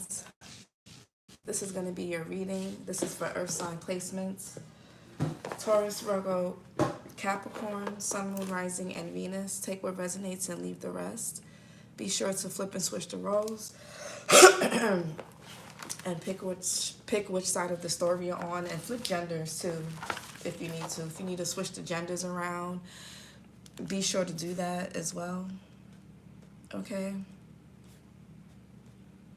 signs. This is going to be your reading. This is for earth sign placements. Taurus, Virgo, Capricorn, Sun, Moon, Rising, and Venus. Take what resonates and leave the rest. Be sure to flip and switch the roles. And pick which side of the story you're on, and flip genders too if you need to. If you need to switch the genders around, be sure to do that as well. Okay?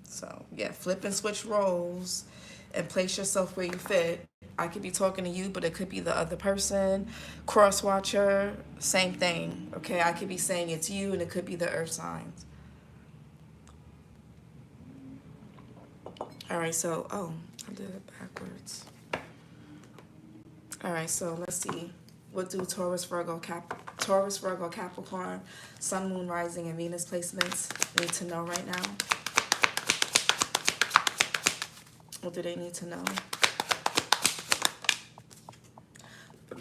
So, yeah, flip and switch roles and place yourself where you fit. I could be talking to you, but it could be the other person. Cross-watcher, same thing. Okay? I could be saying it's you, and it could be the earth signs. All right, so, oh, I did it backwards. All right, so let's see. We'll do Taurus, Virgo, Capricorn, Sun, Moon, Rising, and Venus placements. Need to know right now. What do they need to know?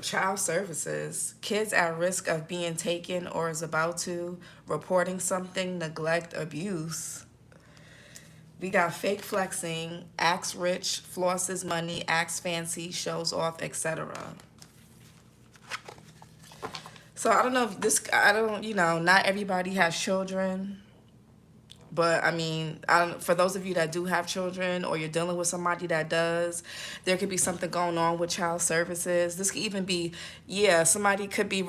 Child services. Kids at risk of being taken or is about to. Reporting something, neglect, abuse. We got fake flexing, acts rich, flosses money, acts fancy, shows off, etc. So I don't know if this, not everybody has children. But I mean, for those of you that do have children or you're dealing with somebody that does, there could be something going on with child services. This could even be, somebody could be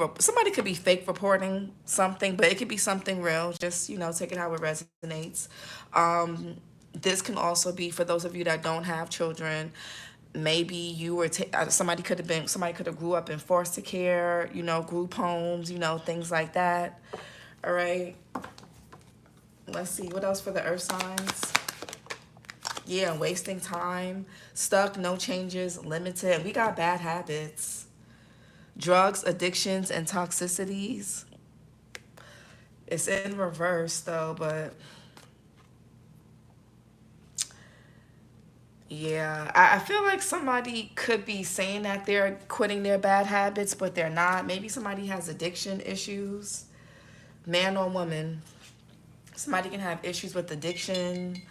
fake reporting something, but it could be something real. Just, take it how it resonates. This can also be for those of you that don't have children. Maybe you were somebody could have grew up in foster care, group homes, things like that. All right. Let's see what else for the earth signs. Yeah, wasting time, stuck, no changes, limited. We got bad habits, drugs, addictions, and toxicities. It's in reverse though, but yeah, I feel like somebody could be saying that they're quitting their bad habits, but they're not. Maybe somebody has addiction issues, man or woman. Somebody can have issues with addiction.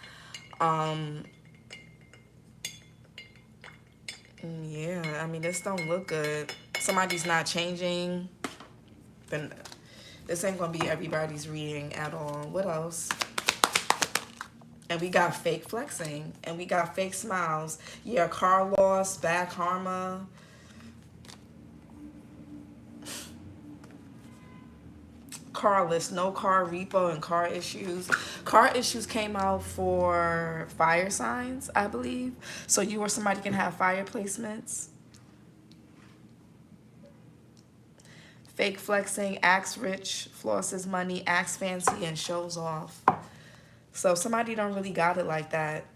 Yeah, I mean, this don't look good. Somebody's not changing. Then this ain't gonna be everybody's reading at all. What else? And we got fake flexing. And we got fake smiles. Yeah, car loss, bad karma. Carless, no car repo, and car issues. Car issues came out for fire signs, I believe. So you or somebody can have fire placements. Fake flexing, acts rich, flosses money, acts fancy, and shows off. So somebody don't really got it like that.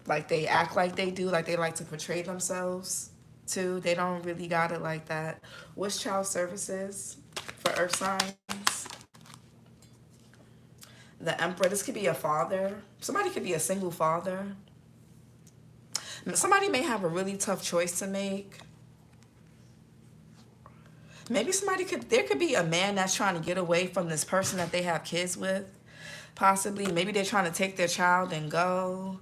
Like they act like they do, like they like to portray themselves too. They don't really got it like that. What's child services for earth signs? The Emperor. This could be a father. Somebody could be a single father. Somebody may have a really tough choice to make. Maybe there could be a man that's trying to get away from this person that they have kids with. Possibly. Maybe they're trying to take their child and go.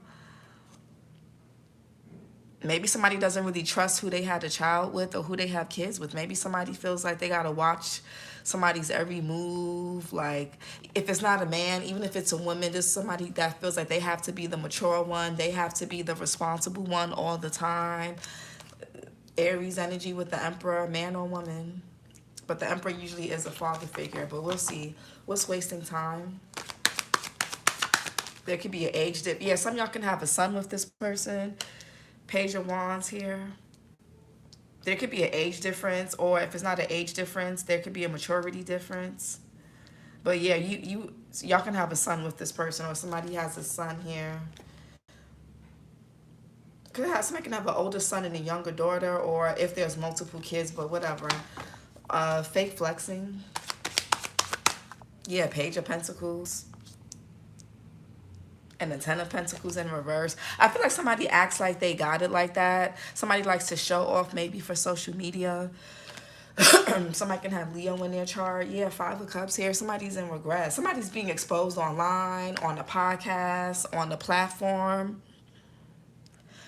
Maybe somebody doesn't really trust who they had a child with or who they have kids with. Maybe somebody feels like they got to watch somebody's every move. Like, if it's not a man, even if it's a woman, there's somebody that feels like they have to be the mature one. They have to be the responsible one all the time. Aries energy with the Emperor, man or woman. But the Emperor usually is a father figure. But we'll see. What's wasting time? There could be an age dip. Yeah, some of y'all can have a son with this person. Page of Wands here. There could be an age difference, or if it's not an age difference, there could be a maturity difference. But yeah, y'all can have a son with this person, or somebody has a son here. Somebody can have an older son and a younger daughter, or if there's multiple kids, but whatever. Fake flexing. Yeah, Page of Pentacles. And the Ten of Pentacles in reverse. I feel like somebody acts like they got it like that. Somebody likes to show off maybe for social media. Somebody can have Leo in their chart. Yeah, Five of Cups here. Somebody's in regret. Somebody's being exposed online, on the podcast, on the platform.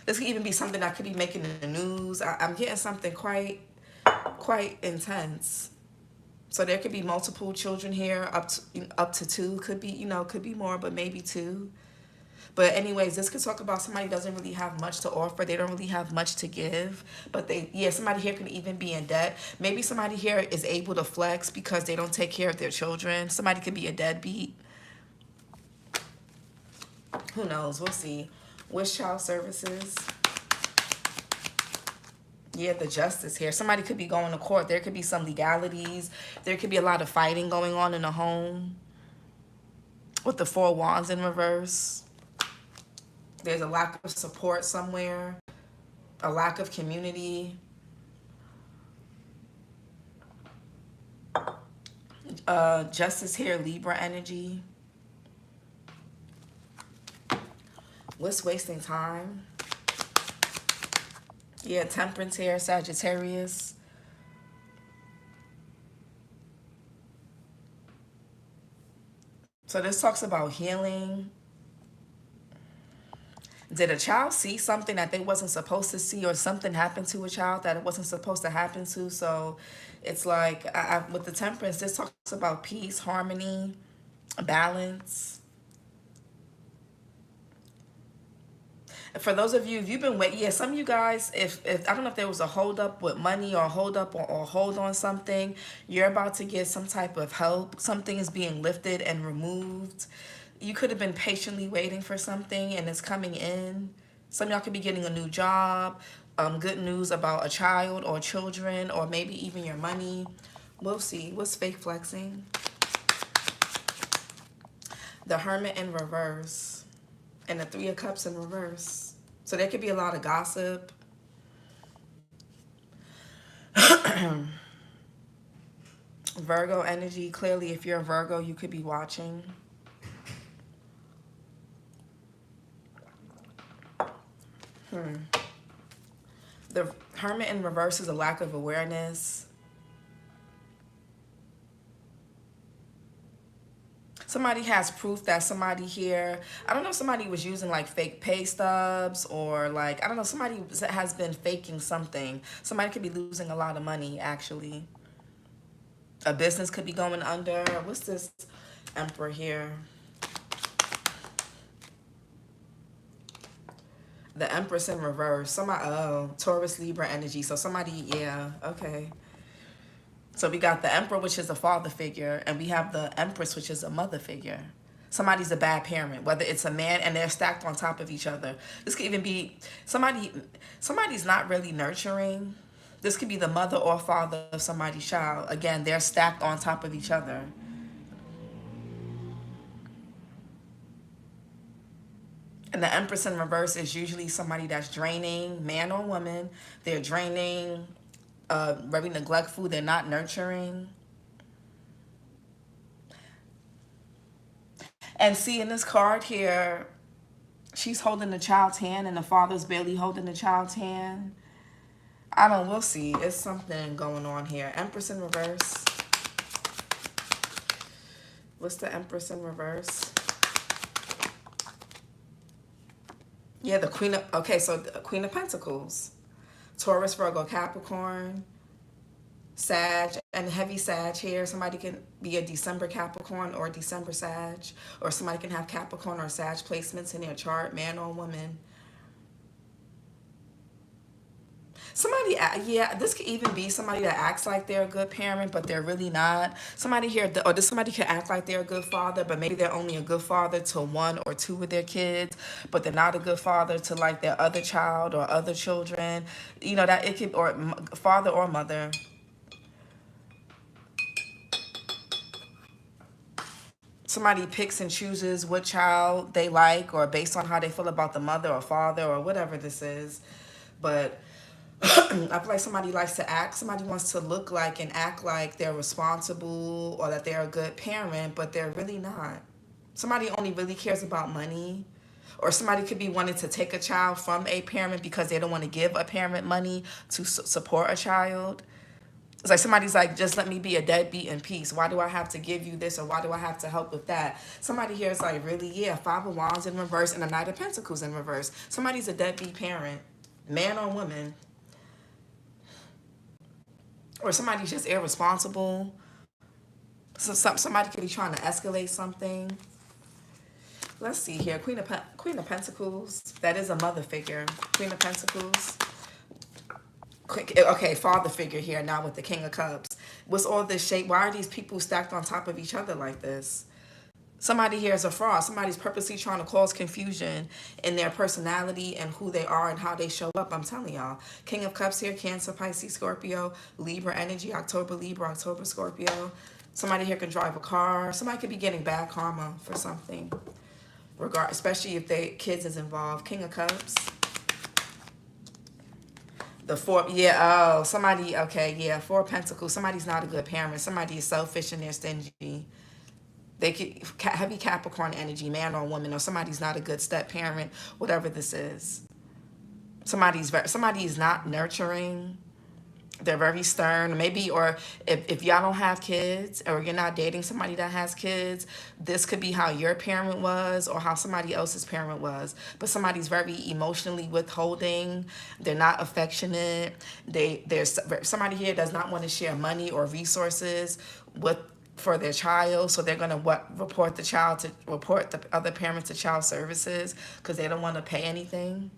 This could even be something that could be making the news. I'm getting something quite intense. So there could be multiple children here, up to two. Could be, could be more, but maybe two. But anyways, this could talk about somebody doesn't really have much to offer. They don't really have much to give. But somebody here can even be in debt. Maybe somebody here is able to flex because they don't take care of their children. Somebody could be a deadbeat. Who knows? We'll see. Wish child services. Yeah, the justice here. Somebody could be going to court. There could be some legalities. There could be a lot of fighting going on in the home. With the Four Wands in reverse. There's a lack of support somewhere. A lack of community. Justice here, Libra energy. What's wasting time? Yeah, Temperance here, Sagittarius. So this talks about healing. Did a child see something that they wasn't supposed to see, or something happened to a child that it wasn't supposed to happen to? So it's like, with the Temperance, this talks about peace, harmony, balance. For those of you, if you've been waiting, yeah, some of you guys, if I don't know if there was a hold up with money, or a hold up or hold on something, you're about to get some type of help. Something is being lifted and removed. You could have been patiently waiting for something, and it's coming in. Some of y'all could be getting a new job, good news about a child or children, or maybe even your money. We'll see. What's fake flexing? The Hermit in reverse, and the Three of Cups in reverse. So there could be a lot of gossip. Virgo energy. Clearly, if you're a Virgo, you could be watching. The Hermit in reverse is a lack of awareness. Somebody has proof that somebody here, I don't know if somebody was using like fake pay stubs, or like, I don't know, somebody has been faking something. Somebody could be losing a lot of money, actually. A business could be going under. What's this Emperor here? The Empress in reverse. Somebody, oh, Taurus, Libra energy. So somebody, yeah, okay. So we got the Emperor, which is a father figure, and we have the Empress, which is a mother figure. Somebody's a bad parent, whether it's a man, and they're stacked on top of each other. This could even be somebody's not really nurturing. This could be the mother or father of somebody's child. Again, they're stacked on top of each other. And the Empress in reverse is usually somebody that's draining, man or woman. They're draining, very neglectful. They're not nurturing. And see, in this card here, she's holding the child's hand, and the father's barely holding the child's hand. I don't know. We'll see. It's something going on here. Empress in reverse. What's the Empress in reverse? Yeah, the Queen of... Okay, so the Queen of Pentacles. Taurus, Virgo, Capricorn, Sag, and heavy Sag here. Somebody can be a December Capricorn or a December Sag. Or somebody can have Capricorn or Sag placements in their chart, man or woman. Somebody, yeah, this could even be somebody that acts like they're a good parent, but they're really not. Somebody here, or somebody could act like they're a good father, but maybe they're only a good father to one or two of their kids, but they're not a good father to like their other child or other children. You know, that it could, or father or mother. Somebody picks and chooses what child they like, or based on how they feel about the mother or father or whatever this is. But I feel like somebody likes to act, somebody wants to look like and act like they're responsible or that they're a good parent, but they're really not. Somebody only really cares about money. Or somebody could be wanting to take a child from a parent because they don't want to give a parent money to support a child. It's like somebody's like, just let me be a deadbeat in peace. Why do I have to give you this, or why do I have to help with that? Somebody here is like, really? Yeah, Five of Wands in reverse and a Knight of Pentacles in reverse. Somebody's a deadbeat parent, man or woman. Or somebody's just irresponsible. So somebody could be trying to escalate something. Let's see here. Queen of Pentacles. That is a mother figure. Queen of Pentacles. Okay, father figure here now with the King of Cups. What's all this shape? Why are these people stacked on top of each other like this? Somebody here is a fraud. Somebody's purposely trying to cause confusion in their personality and who they are and how they show up. I'm telling y'all. King of Cups here, Cancer, Pisces, Scorpio, Libra energy, October Libra, October Scorpio. Somebody here can drive a car. Somebody could be getting bad karma for something. Especially if they kids is involved. King of Cups. The four, yeah, oh, somebody, okay, yeah, Four of Pentacles. Somebody's not a good parent. Somebody is selfish and they're stingy. They could heavy Capricorn energy, man or woman, or somebody's not a good step parent, whatever this is. Somebody is not nurturing. They're very stern. Maybe, or if y'all don't have kids, or you're not dating somebody that has kids, this could be how your parent was or how somebody else's parent was. But somebody's very emotionally withholding. They're not affectionate. There's somebody here does not want to share money or resources for their child, so they're gonna report the other parent to child services because they don't want to pay anything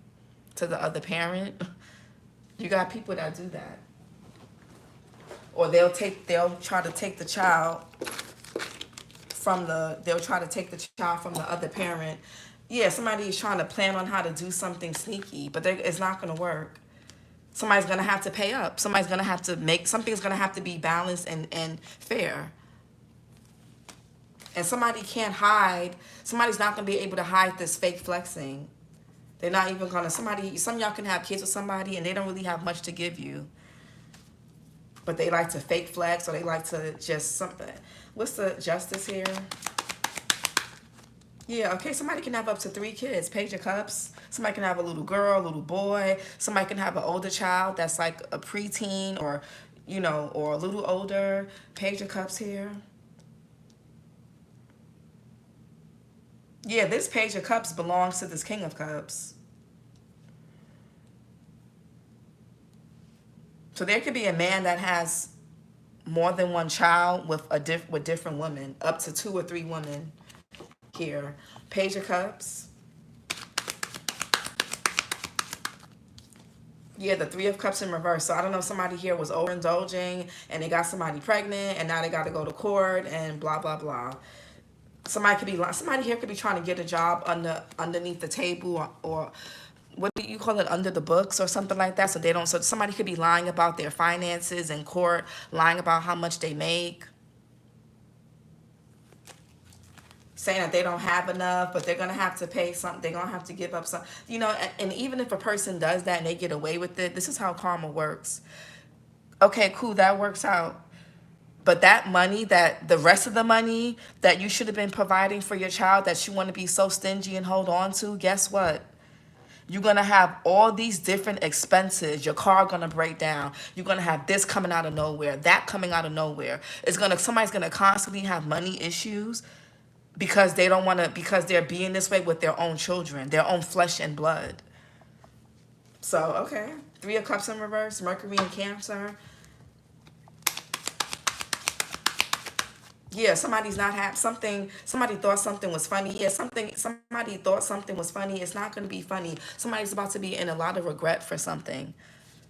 to the other parent. You got people that do that. Or they'll try to take the child from the other parent. Yeah, somebody is trying to plan on how to do something sneaky, but it's not going to work. Somebody's going to have to pay up. Somebody's going to have to something's going to have to be balanced and fair. And somebody's not going to be able to hide this fake flexing. They're not even going to, some of y'all can have kids with somebody and they don't really have much to give you. But they like to fake flex, or they like to just something. What's the Justice here? Yeah, okay, somebody can have up to 3 kids. Page of Cups. Somebody can have a little girl, a little boy. Somebody can have an older child that's like a preteen or, or a little older. Page of Cups here. Yeah, this Page of Cups belongs to this King of Cups. So there could be a man that has more than one child with different women, up to 2 or 3 women here. Page of Cups. Yeah, the 3 of Cups in reverse. So I don't know if somebody here was overindulging and they got somebody pregnant and now they got to go to court and blah, blah, blah. Somebody here could be trying to get a job underneath the table or what do you call it, under the books or something like that, so somebody could be lying about their finances in court, lying about how much they make, saying that they don't have enough, but they're going to have to pay something, they're going to have to give up something, and even if a person does that and they get away with it, this is how karma works. Okay, cool, that works out. But that money, the rest of the money that you should have been providing for your child that you want to be so stingy and hold on to, guess what? You're going to have all these different expenses. Your car going to break down. You're going to have this coming out of nowhere, that coming out of nowhere. Somebody's going to constantly have money issues because because they're being this way with their own children, their own flesh and blood. So, okay. 3 of Cups in reverse, Mercury in Cancer. Yeah, somebody's not happy. Somebody thought something was funny. Yeah, somebody thought something was funny. It's not going to be funny. Somebody's about to be in a lot of regret for something.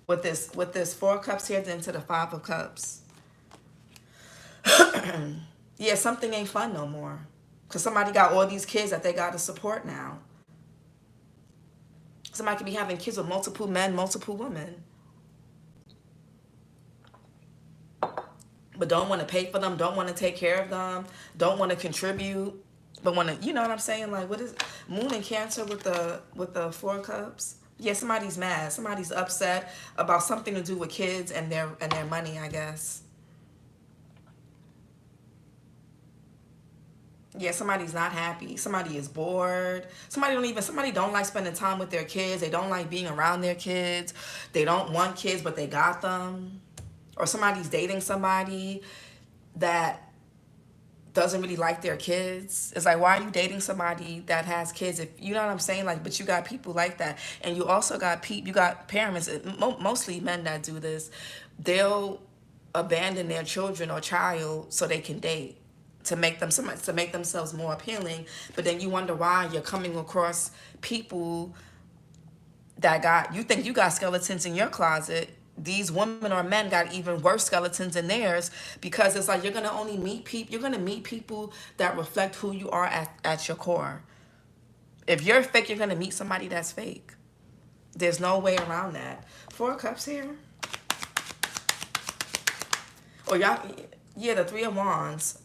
With this 4 of Cups here, then to the 5 of Cups. Yeah, something ain't fun no more. Because somebody got all these kids that they got to support now. Somebody could be having kids with multiple men, multiple women. But don't want to pay for them, don't want to take care of them, don't want to contribute, but want to, you know what I'm saying? Like, what is Moon in Cancer with the 4 of Cups? Yeah, somebody's mad. Somebody's upset about something to do with kids and their money, I guess. Yeah, somebody's not happy. Somebody is bored. Somebody don't like spending time with their kids. They don't like being around their kids. They don't want kids, but they got them. Or somebody's dating somebody that doesn't really like their kids. It's like, why are you dating somebody that has kids? If you know what I'm saying, like, but you got people like that, and you also got you got parents, mostly men that do this. They'll abandon their children or child so they can date to make them to make themselves more appealing. But then you wonder why you're coming across people that got you think you got skeletons in your closet. These women or men got even worse skeletons in theirs, because it's like you're gonna only meet people. You're gonna meet people that reflect who you are at your core. If you're fake, you're gonna meet somebody that's fake. There's no way around that. 4 of Cups here. Or y'all, yeah, the 3 of Wands.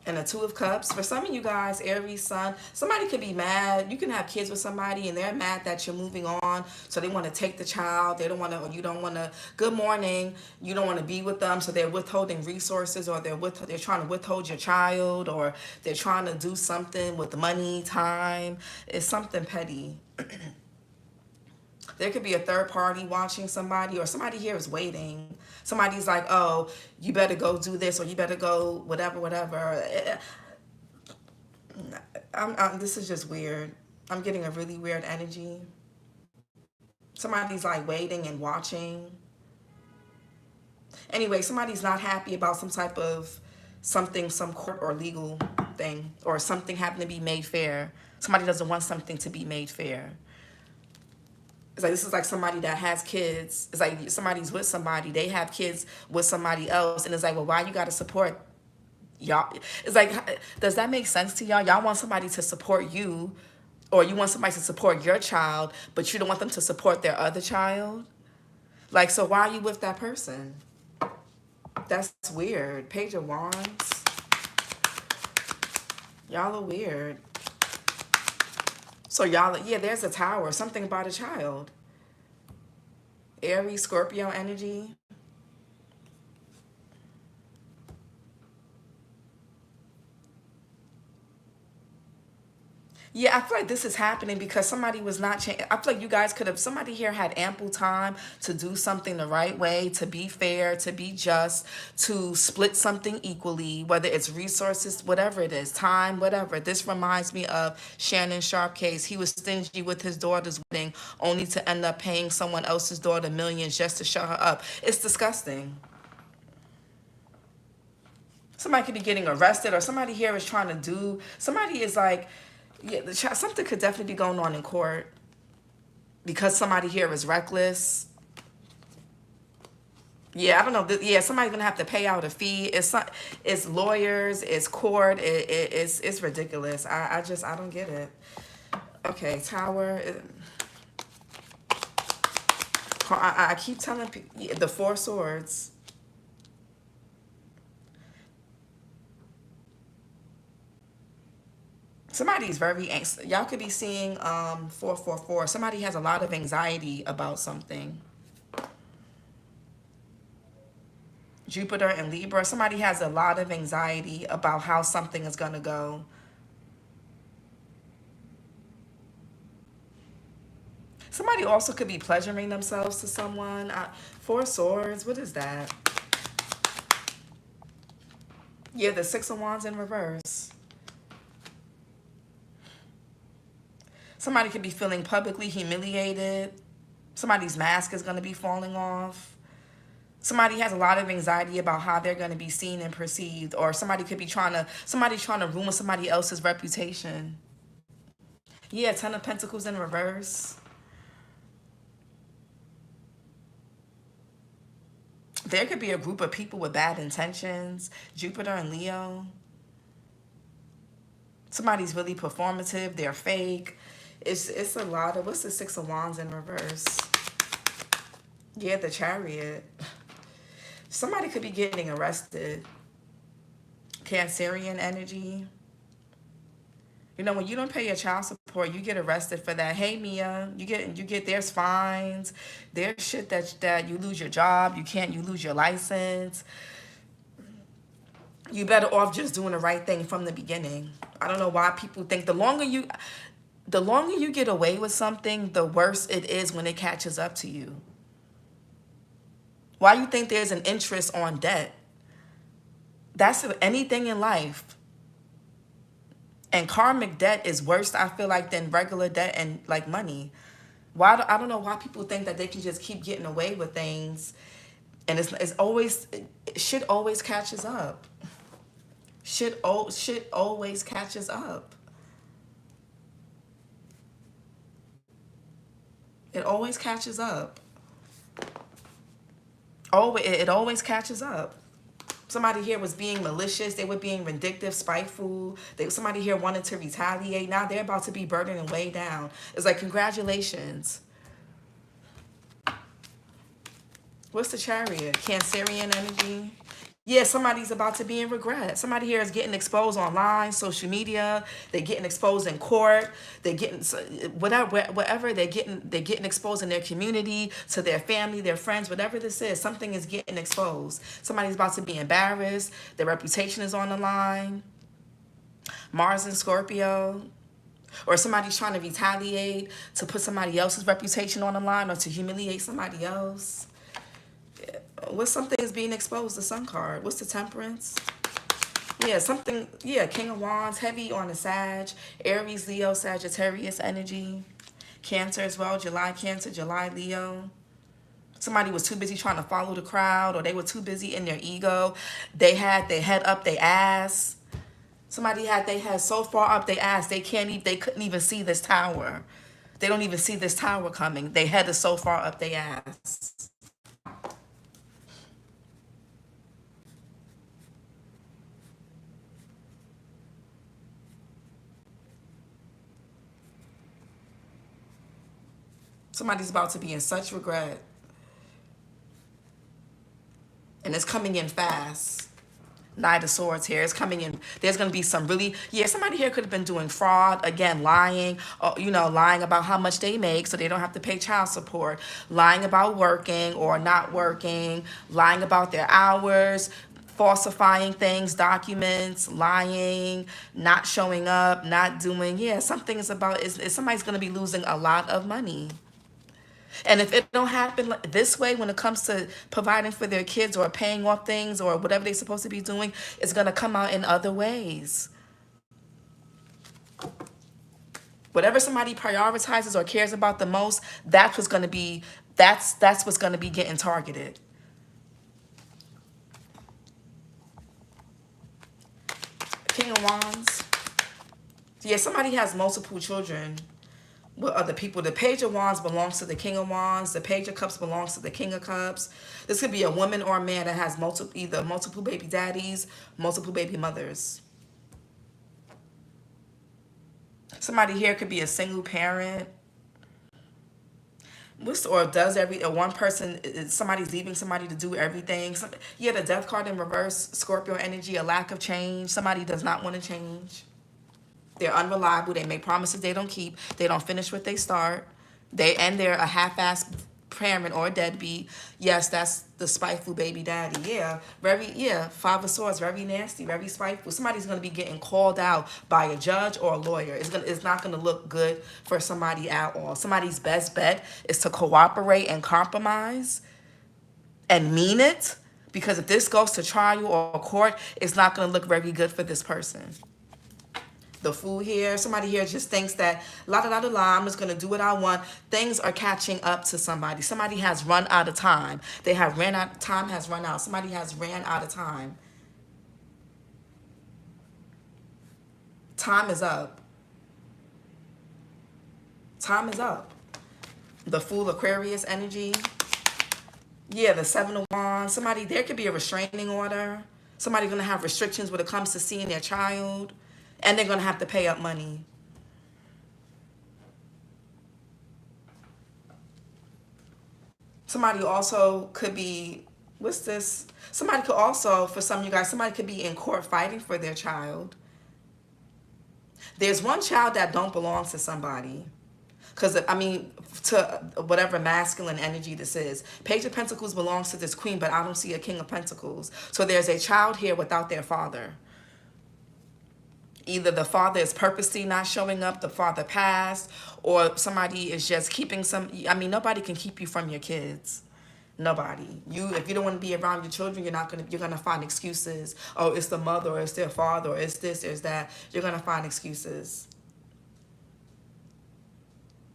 And the 2 of Cups. For some of you guys, Aries, Sun, somebody could be mad. You can have kids with somebody and they're mad that you're moving on. So they want to take the child. They don't want to, or you don't want to, good morning. You don't want to be with them. So they're withholding resources, or they're trying to withhold your child, or they're trying to do something with money, time. It's something petty. There could be a third party watching somebody, or somebody here is waiting. Somebody's like, oh, you better go do this, or you better go whatever, whatever. This is just weird. I'm getting a really weird energy. Somebody's like waiting and watching. Anyway, somebody's not happy about some type of something, some court or legal thing, or something having to be made fair. Somebody doesn't want something to be made fair. It's like, this is like somebody that has kids. It's like somebody's with somebody. They have kids with somebody else. And it's like, well, why you got to support y'all? It's like, does that make sense to y'all? Y'all want somebody to support you, or you want somebody to support your child, but you don't want them to support their other child? Like, so why are you with that person? That's weird. Page of Wands. Y'all are weird. So y'all, yeah, there's a Tower. Something about a child. Aries, Scorpio energy. Yeah, I feel like this is happening because somebody was not changing. I feel like you guys could have, somebody here had ample time to do something the right way, to be fair, to be just, to split something equally, whether it's resources, whatever it is, time, whatever. This reminds me of Shannon Sharp case. He was stingy with his daughter's wedding, only to end up paying someone else's daughter millions just to shut her up. It's disgusting. Somebody could be getting arrested, or somebody here is trying to do, somebody is like, yeah, something could definitely be going on in court because somebody here is reckless. Yeah, I don't know. Yeah, somebody's gonna have to pay out a fee. It's lawyers, it's court. It's ridiculous. I don't get it. Okay, Tower. I keep telling people the 4 swords. Somebody's very anxious. Y'all could be seeing 444. Somebody has a lot of anxiety about something. Jupiter and Libra. Somebody has a lot of anxiety about how something is going to go. Somebody also could be pleasuring themselves to someone. 4 swords. What is that? Yeah, the 6 of wands in reverse. Somebody could be feeling publicly humiliated. Somebody's mask is going to be falling off. Somebody has a lot of anxiety about how they're going to be seen and perceived. Or somebody could be trying to ruin somebody else's reputation. Yeah, 10 of Pentacles in reverse. There could be a group of people with bad intentions. Jupiter and Leo. Somebody's really performative. They're fake. It's a lot of, what's the 6 of wands in reverse? Yeah, the Chariot. Somebody could be getting arrested. Cancerian energy. You know, when you don't pay your child support, you get arrested for that. Hey, Mia, you get there's fines. There's shit that you lose your job. You lose your license. You better off just doing the right thing from the beginning. I don't know why people think the longer you get away with something, the worse it is when it catches up to you. Why you think there's an interest on debt? That's anything in life. And karmic debt is worse, I feel like, than regular debt and like money. I don't know why people think that they can just keep getting away with things. And it's always, shit always catches up. Shit always catches up. It always catches up. It always catches up. Somebody here was being malicious. They were being vindictive, spiteful. Somebody here wanted to retaliate. Now they're about to be burdened and weighed down. It's like, congratulations. What's the Chariot? Cancerian energy. Yeah, somebody's about to be in regret. Somebody here is getting exposed online, social media. They're getting exposed in court. They're getting whatever. They're getting exposed in their community, to their family, their friends, whatever this is. Something is getting exposed. Somebody's about to be embarrassed. Their reputation is on the line. Mars and Scorpio. Or somebody's trying to retaliate to put somebody else's reputation on the line or to humiliate somebody else. What's something is being exposed? The Sun card. What's the Temperance? Yeah, something. Yeah, King of Wands, heavy on the Sag. Aries, Leo, Sagittarius energy. Cancer as well. July Cancer, July Leo. Somebody was too busy trying to follow the crowd, or they were too busy in their ego. They had their head up their ass. Somebody had their head so far up their ass they couldn't even see this tower. They don't even see this tower coming. Their head is so far up their ass. Somebody's about to be in such regret. And it's coming in fast. Knight of Swords here. It's coming in. There's going to be some really, somebody here could have been doing fraud. Again, lying, lying about how much they make so they don't have to pay child support. Lying about working or not working. Lying about their hours. Falsifying things, documents, lying, not showing up, not doing, something is about, somebody's going to be losing a lot of money. And if it don't happen this way when it comes to providing for their kids or paying off things or whatever they're supposed to be doing, it's going to come out in other ways. Whatever somebody prioritizes or cares about the most, that's what's going to be getting targeted. King of Wands. Yeah, somebody has multiple children. What other people? The Page of Wands belongs to the King of Wands. The Page of Cups belongs to the King of Cups. This could be a woman or a man that has either multiple baby daddies, multiple baby mothers. Somebody here could be a single parent. One person, somebody's leaving somebody to do everything. The Death card in reverse, Scorpio energy, a lack of change. Somebody does not want to change. They're unreliable. They make promises they don't keep. They don't finish what they start. They're a half-assed parent or a deadbeat. Yes, that's the spiteful baby daddy. Five of Swords, very nasty, very spiteful. Somebody's going to be getting called out by a judge or a lawyer. It's not going to look good for somebody at all. Somebody's best bet is to cooperate and compromise and mean it, because if this goes to trial or court, it's not going to look very good for this person. The Fool here. Somebody here just thinks that, I'm just going to do what I want. Things are catching up to somebody. Somebody has run out of time. Time has run out. Somebody has ran out of time. Time is up. Time is up. The Fool, Aquarius energy. The Seven of Wands. There could be a restraining order. Somebody going to have restrictions when it comes to seeing their child. And they're going to have to pay up money. Somebody also could be, what's this? Somebody could also, for some of you guys, somebody could be in court fighting for their child. There's one child that don't belong to somebody. Because, to whatever masculine energy this is. Page of Pentacles belongs to this queen, but I don't see a King of Pentacles. So there's a child here without their father. Either the father is purposely not showing up, the father passed, or somebody is just keeping nobody can keep you from your kids. Nobody. If you don't want to be around your children, you're gonna find excuses. Oh, it's the mother, or it's their father, or it's this, or it's that. You're gonna find excuses.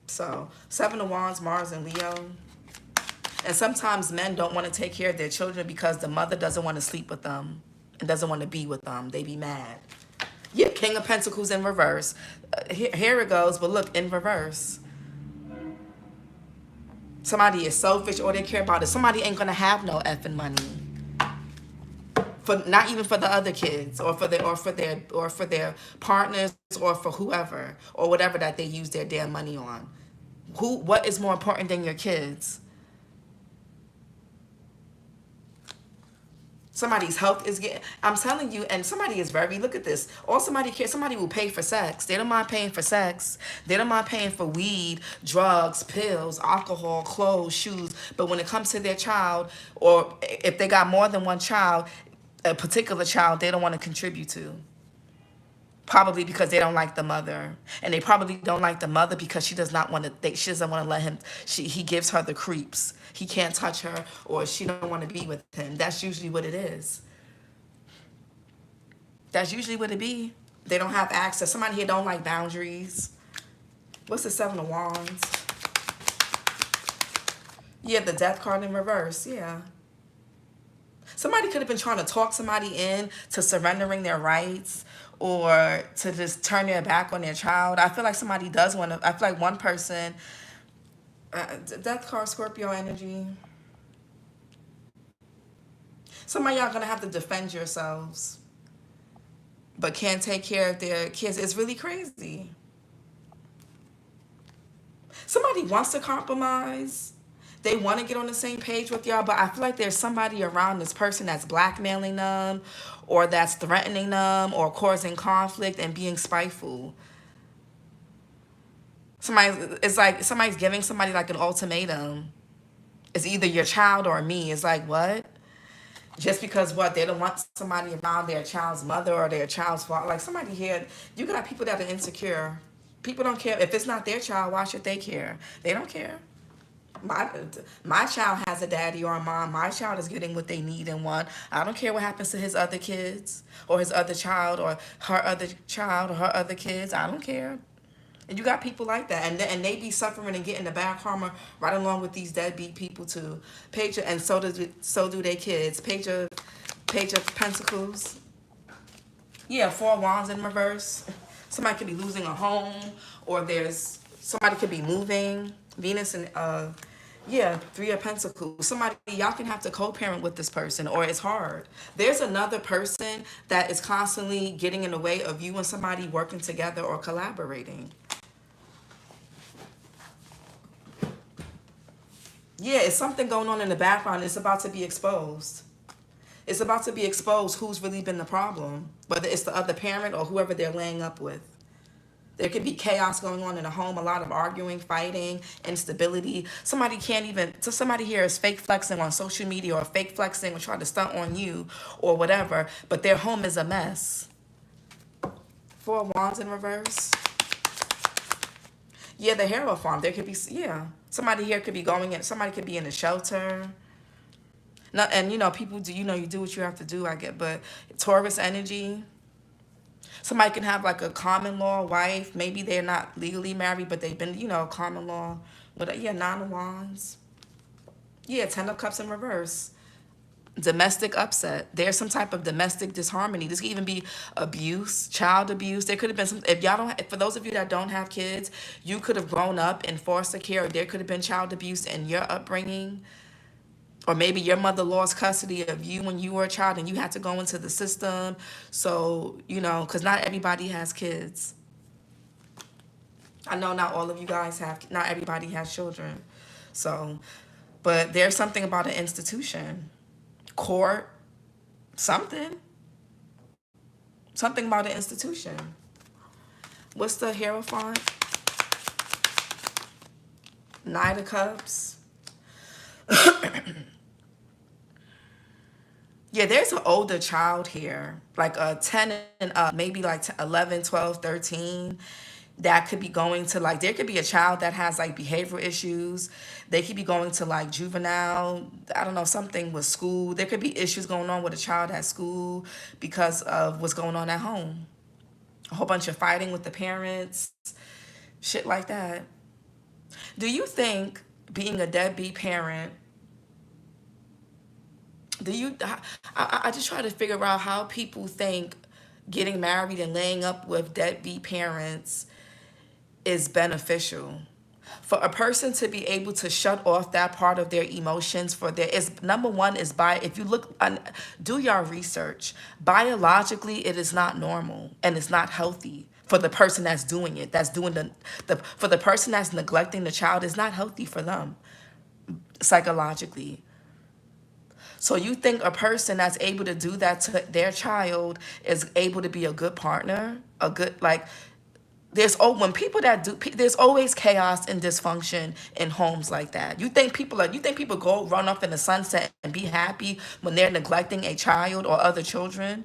So, Seven of Wands, Mars and Leo. And sometimes men don't want to take care of their children because the mother doesn't want to sleep with them and doesn't want to be with them. They be mad. Yeah, King of Pentacles in reverse. Here it goes, but look, in reverse. Somebody is selfish, all they care about is somebody ain't gonna have no effing money. For not even for the other kids, or for their partners, or for whoever, or whatever that they use their damn money on. What is more important than your kids? Somebody's health is getting, I'm telling you, and somebody is very, look at this. All somebody cares, somebody will pay for sex. They don't mind paying for sex. They don't mind paying for weed, drugs, pills, alcohol, clothes, shoes. But when it comes to their child, or if they got more than one child, a particular child they don't want to contribute to. Probably because they don't like the mother. And they probably don't like the mother because she does not want to, she doesn't want to let him, he gives her the creeps. He can't touch her, or she don't want to be with him. That's usually what it is. That's usually what it be. They don't have access. Somebody here don't like boundaries. What's the Seven of Wands? Yeah, the Death card in reverse. Yeah. Somebody could have been trying to talk somebody in to surrendering their rights, or to just turn their back on their child. I feel like somebody does want to, I feel like one person, Death card, Scorpio energy. Some of y'all going to have to defend yourselves, but can't take care of their kids. It's really crazy. Somebody wants to compromise. They want to get on the same page with y'all, but I feel like there's somebody around this person that's blackmailing them, or that's threatening them, or causing conflict and being spiteful. It's like somebody's giving somebody like an ultimatum. It's either your child or me. It's like, what? Just because what? They don't want somebody around their child's mother or their child's father. Like, somebody here, you got people that are insecure. People don't care. If it's not their child, why should they care? They don't care. My child has a daddy or a mom. My child is getting what they need and want. I don't care what happens to his other kids, or his other child, or her other child, or her other kids. I don't care. And you got people like that, and they be suffering and getting the bad karma right along with these deadbeat people too. And so do their kids. Page of Pentacles. Yeah, Four of Wands in reverse. Somebody could be losing a home, or somebody could be moving. Venus and yeah, Three of Pentacles. Somebody, y'all can have to co-parent with this person, or it's hard. There's another person that is constantly getting in the way of you and somebody working together or collaborating. Yeah, it's something going on in the background. It's about to be exposed. It's about to be exposed who's really been the problem, whether it's the other parent or whoever they're laying up with. There could be chaos going on in the home, a lot of arguing, fighting, instability. Somebody here is fake flexing on social media, or fake flexing or trying to stunt on you or whatever, but their home is a mess. Four of Wands in reverse. Yeah, the Hierophant. There could be, yeah. Somebody here could be somebody could be in a shelter. And people do, you do what you have to do, I get, but Taurus energy. Somebody can have like a common law wife. Maybe they're not legally married, but they've been, common law. Yeah, Nine of Wands. Yeah, Ten of Cups in reverse. Domestic upset. There's some type of domestic disharmony. This could even be abuse, child abuse. There could have been some, for those of you that don't have kids, you could have grown up in foster care. There could have been child abuse in your upbringing. Or maybe your mother lost custody of you when you were a child and you had to go into the system. So, because not everybody has kids. I know not all of you guys not everybody has children. So, but there's something about an institution, court, something about an institution. What's the Hierophant? Knight of Cups. Yeah, there's an older child here, like a 10 and up, maybe like 11, 12, 13. that could be going to like, there could be a child that has like behavioral issues. They could be going to like juvenile, I don't know, something with school. There could be issues going on with a child at school because of what's going on at home. A whole bunch of fighting with the parents, shit like that. Do you think being a deadbeat parent, do you, I just try to figure out how people think getting married and laying up with deadbeat parents is beneficial. For a person to be able to shut off that part of their emotions, for their is number one is by, if you look do your research, biologically it is not normal and it's not healthy for the person that's doing it, that's doing the for the person that's neglecting the child, is not healthy for them psychologically. So you think a person that's able to do that to their child is able to be a good partner, a good, like, when people that do, there's always chaos and dysfunction in homes like that. You think people go run off in the sunset and be happy when they're neglecting a child or other children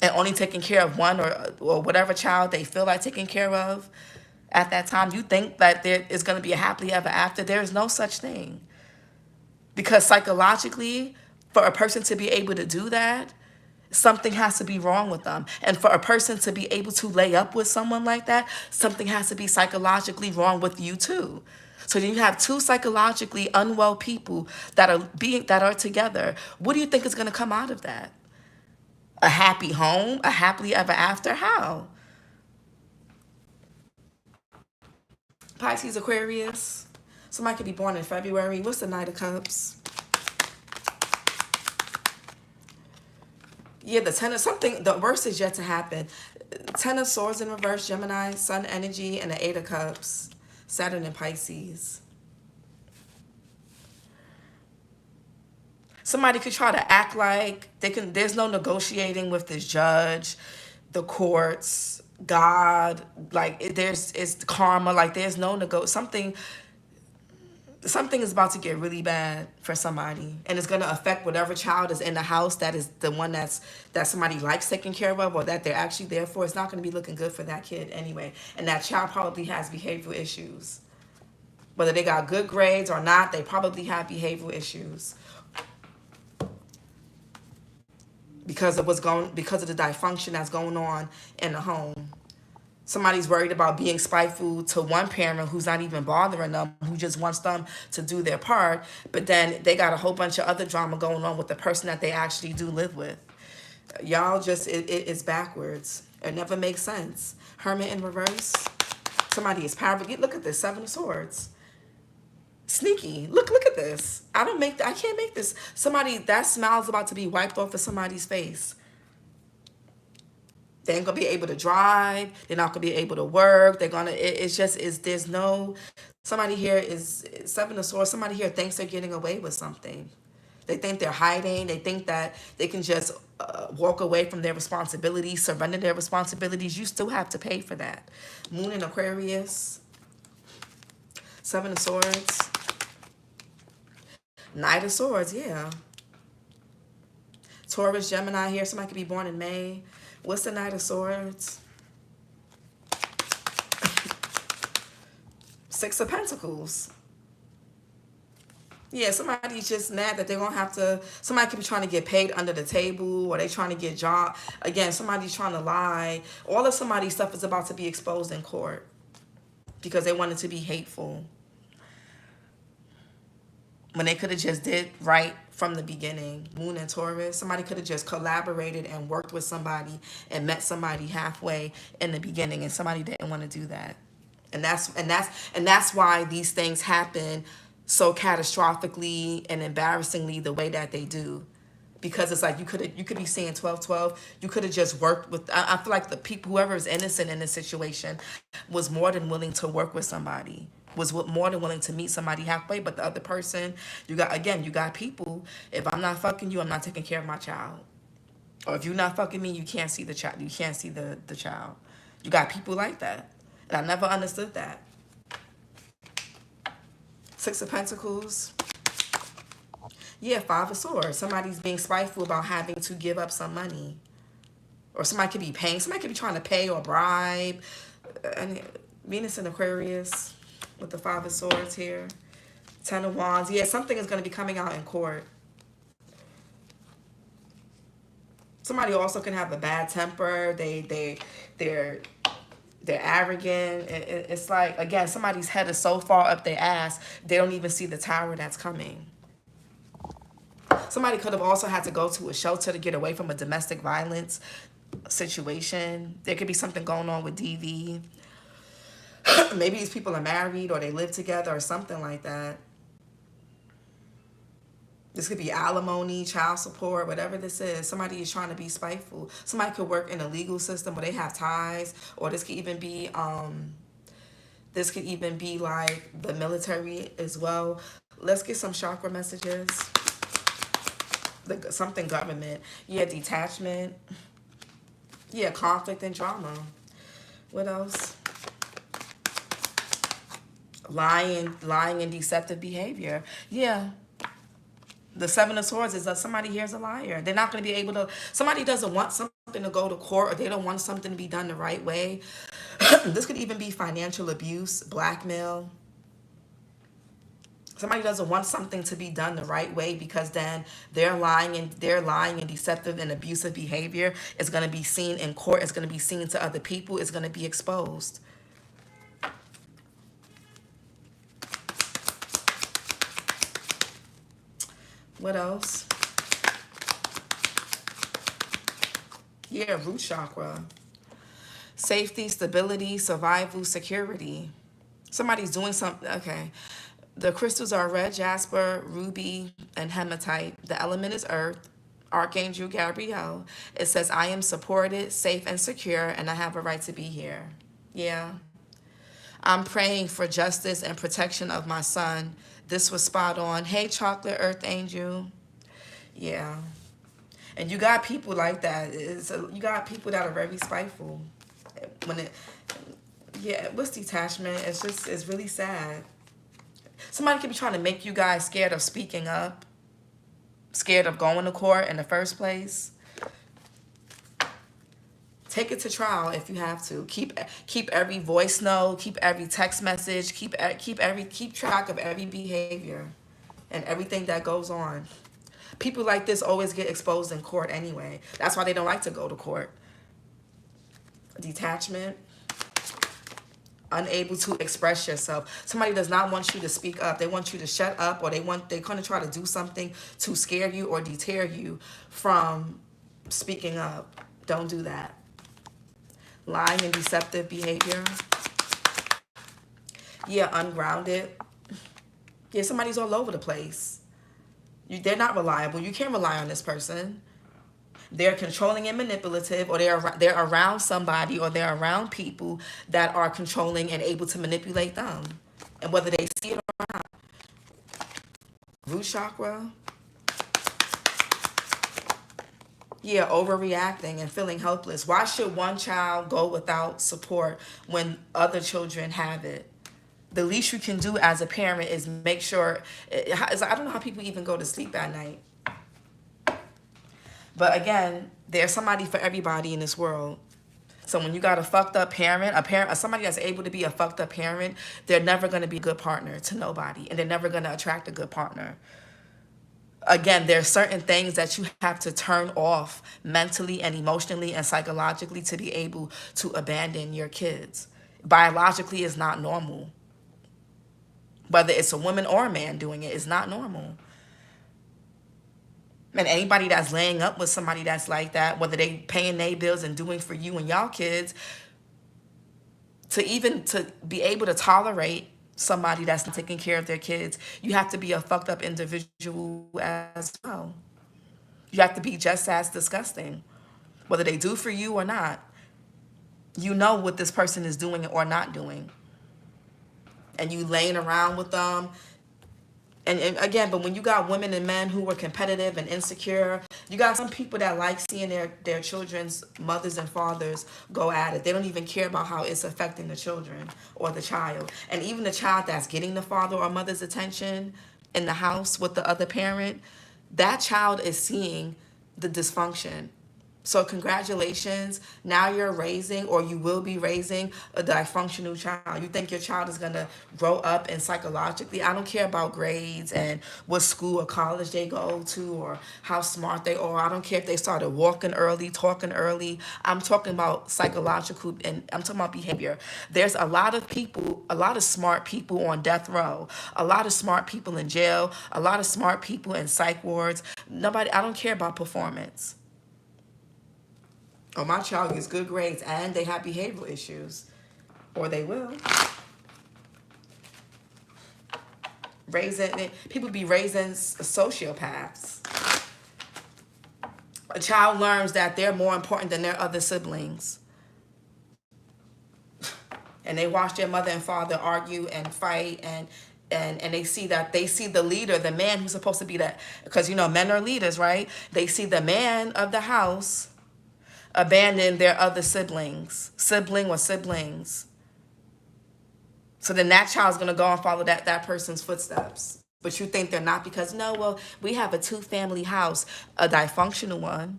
and only taking care of one or whatever child they feel like taking care of at that time? You think that there is going to be a happily ever after? There is no such thing. Because psychologically, for a person to be able to do that, something has to be wrong with them. And for a person to be able to lay up with someone like that, something has to be psychologically wrong with you too. So then you have two psychologically unwell people that are together. What do you think is going to come out of that? A happy home? A happily ever after? How? Pisces, Aquarius. Somebody could be born in February. What's the Knight of Cups? Yeah, the Ten of something, the worst is yet to happen. Ten of Swords in reverse, Gemini, Sun energy, and the Eight of Cups, Saturn and Pisces. Somebody could try to act like there's no negotiating with this judge, the courts, God, like it's karma, like there's no something is about to get really bad for somebody, and it's going to affect whatever child is in the house that is the one that somebody likes taking care of or that they're actually there for. It's not going to be looking good for that kid anyway, and that child probably has behavioral issues. Whether they got good grades or not, they probably have behavioral issues because of the dysfunction that's going on in the home. Somebody's worried about being spiteful to one parent who's not even bothering them, who just wants them to do their part, but then they got a whole bunch of other drama going on with the person that they actually do live with. Y'all just, it's backwards. It never makes sense. Hermit in reverse. Somebody is powerful. Look at this, Seven of Swords. Sneaky. Look at this. I can't make this. Somebody, that smile's about to be wiped off of somebody's face. They ain't gonna be able to drive. They're not gonna be able to work. There's no, somebody here is Seven of Swords. Somebody here thinks they're getting away with something. They think they're hiding. They think that they can just walk away from their responsibilities, surrender their responsibilities. You still have to pay for that. Moon in Aquarius. Seven of Swords. Knight of Swords, yeah. Taurus, Gemini here. Somebody could be born in May. What's the Knight of Swords? Six of Pentacles. Yeah, somebody's just mad that they're going to have to, somebody could be trying to get paid under the table, or they trying to get job. Again, somebody's trying to lie. All of somebody's stuff is about to be exposed in court because they wanted to be hateful when they could have just did right from the beginning. Moon and Taurus. Somebody could have just collaborated and worked with somebody and met somebody halfway in the beginning, and somebody didn't want to do that. And that's why these things happen so catastrophically and embarrassingly the way that they do. Because it's like you could be seeing 12-12. You could have just worked with, I feel like the people, whoever is innocent in this situation was more than willing to work with somebody, was more than willing to meet somebody halfway. But the other person, you got people, if I'm not fucking you, I'm not taking care of my child. Or if you're not fucking me, you can't see the child. You can't see the child. You got people like that. And I never understood that. Six of Pentacles. Yeah, Five of Swords. Somebody's being spiteful about having to give up some money. Or somebody could be paying. Somebody could be trying to pay or bribe. And Venus in Aquarius with the Five of Swords here. Ten of Wands. Yeah, something is going to be coming out in court. Somebody also can have a bad temper. They're arrogant. It's like, again, somebody's head is so far up their ass, they don't even see the tower that's coming. Somebody could have also had to go to a shelter to get away from a domestic violence situation. There could be something going on with DV. Maybe these people are married or they live together or something like that. This could be alimony, child support, whatever this is. Somebody is trying to be spiteful. Somebody could work in a legal system where they have ties, or this could even be like the military as well. Let's get some chakra messages. Something government. Yeah, detachment. Yeah, conflict and drama. What else? Lying and deceptive behavior. Yeah. The Seven of Swords is that somebody here is a liar. They're not going to be able to, somebody doesn't want something to go to court, or they don't want something to be done the right way. This could even be financial abuse, blackmail. Somebody doesn't want something to be done the right way because then their lying and deceptive and abusive behavior is going to be seen in court. It's going to be seen to other people. It's going to be exposed. What else? Yeah, root chakra. Safety, stability, survival, security. Somebody's doing something. Okay. The crystals are red jasper, ruby, and hematite. The element is earth. Archangel Gabriel. It says, I am supported, safe, and secure, and I have a right to be here. Yeah. I'm praying for justice and protection of my son. This was spot on. Hey, chocolate earth angel. Yeah. And you got people like that. You got people that are very spiteful. What's detachment? It's really sad. Somebody could be trying to make you guys scared of speaking up, scared of going to court in the first place. Take it to trial if you have to. Keep every voice note, keep every text message, keep track of every behavior and everything that goes on. People like this always get exposed in court anyway. That's why they don't like to go to court. Detachment. Unable to express yourself. Somebody does not want you to speak up. They want you to shut up, or they're going to try to do something to scare you or deter you from speaking up. Don't do that. Lying and deceptive behavior. Yeah, ungrounded. Yeah, somebody's all over the place. They're not reliable. You can't rely on this person. They're controlling and manipulative, or they're around somebody, or they're around people that are controlling and able to manipulate them. And whether they see it or not. Root chakra. Yeah, overreacting and feeling helpless. Why should one child go without support when other children have it? The least you can do as a parent is make sure, I don't know how people even go to sleep at night. But again, there's somebody for everybody in this world. So when you got a fucked up parent, somebody that's able to be a fucked up parent, they're never going to be a good partner to nobody. And they're never going to attract a good partner. Again, there's certain things that you have to turn off mentally and emotionally and psychologically to be able to abandon your kids. Biologically, it's not normal. Whether it's a woman or a man doing it, it's not normal. And anybody that's laying up with somebody that's like that, whether they paying their bills and doing for you and y'all kids, to be able to tolerate somebody that's not taking care of their kids, you have to be a fucked up individual as well. You have to be just as disgusting. Whether they do for you or not, you know what this person is doing or not doing. And you laying around with them. And again, but when you got women and men who are competitive and insecure, you got some people that like seeing their children's mothers and fathers go at it. They don't even care about how it's affecting the children or the child. And even the child that's getting the father or mother's attention in the house with the other parent, that child is seeing the dysfunction. So congratulations. Now you're raising, or you will be raising, a dysfunctional child. You think your child is going to grow up and psychologically, I don't care about grades and what school or college they go to or how smart they are. I don't care if they started walking early, talking early. I'm talking about psychological, and I'm talking about behavior. There's a lot of people, a lot of smart people on death row, a lot of smart people in jail, a lot of smart people in psych wards. Nobody, I don't care about performance. Oh, my child gets good grades and they have behavioral issues. Or they will. People be raising sociopaths. A child learns that they're more important than their other siblings. And they watch their mother and father argue and fight, and they see the leader, the man who's supposed to be that, because, you know, men are leaders, right? They see the man of the house abandon their other siblings. So then that child's going to go and follow that person's footsteps. But you think they're not, because, no, well, we have a two-family house, a dysfunctional one,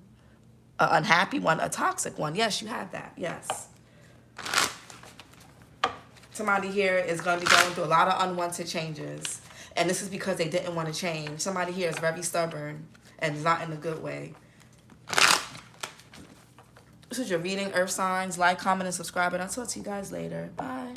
an unhappy one, a toxic one. Yes, you have that. Yes. Somebody here is going to be going through a lot of unwanted changes. And this is because they didn't want to change. Somebody here is very stubborn and not in a good way. This is your reading, Earth signs. Like, comment, and subscribe. And I'll talk to you guys later. Bye.